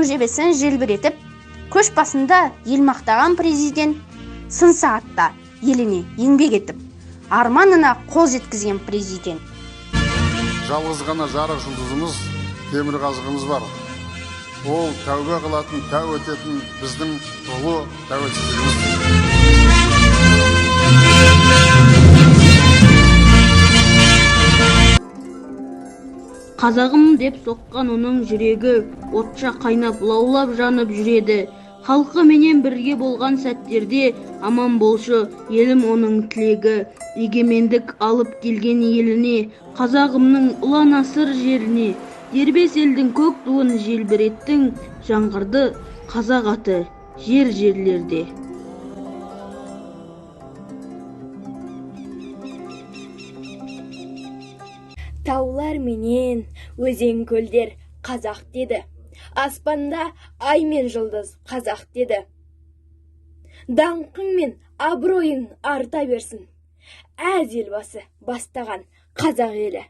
жебесін желбіретіп, көш басында ел мақтаған президент, сын сағатта еліне еңбек етіп, арманына қол жеткізген президент. Жалғыз ғана жарық жұлдызымыз, темір қазығымыз бар. Ол тәубе қылатын, тәу ететін біздің ұлы тәуелсіздігіміз. Қазағым деп соққан оның жүрегі, отша қайнап лаулап жанып жүреді. Халқы менен бірге болған сәттерде аман болшы елім оның тілегі. Егемендік алып келген еліне, қазағымның ұлан асыр жеріне, дербес елдің көк туын желбіреттің, жаңғырды қазақ аты жер-жерлерде. Таулар менен өзен көлдер қазақ деді. Аспанда ай мен жұлдыз қазақ деді. Даңқың мен абыройың арта берсін. Әз елбасы бастаған қазақ елі.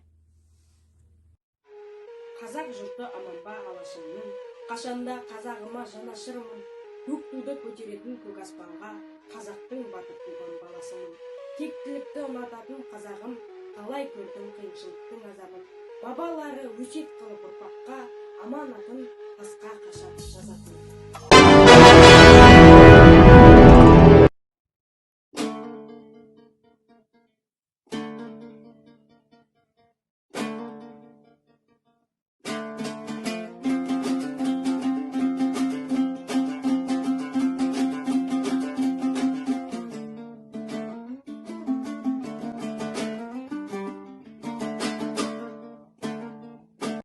Қазақ жұрты аманба алашымның, қашанда қазағыма жанашырмын. Көк туды көтеретін көк аспанға, қазақтың батыр туған баласымын. Тектілікті ұнататын қазағым, талай көрдім қиыншылықтың азабын. Бабалары өсиет қылып ұрпаққа, аманатын тасқа қашап жазатын.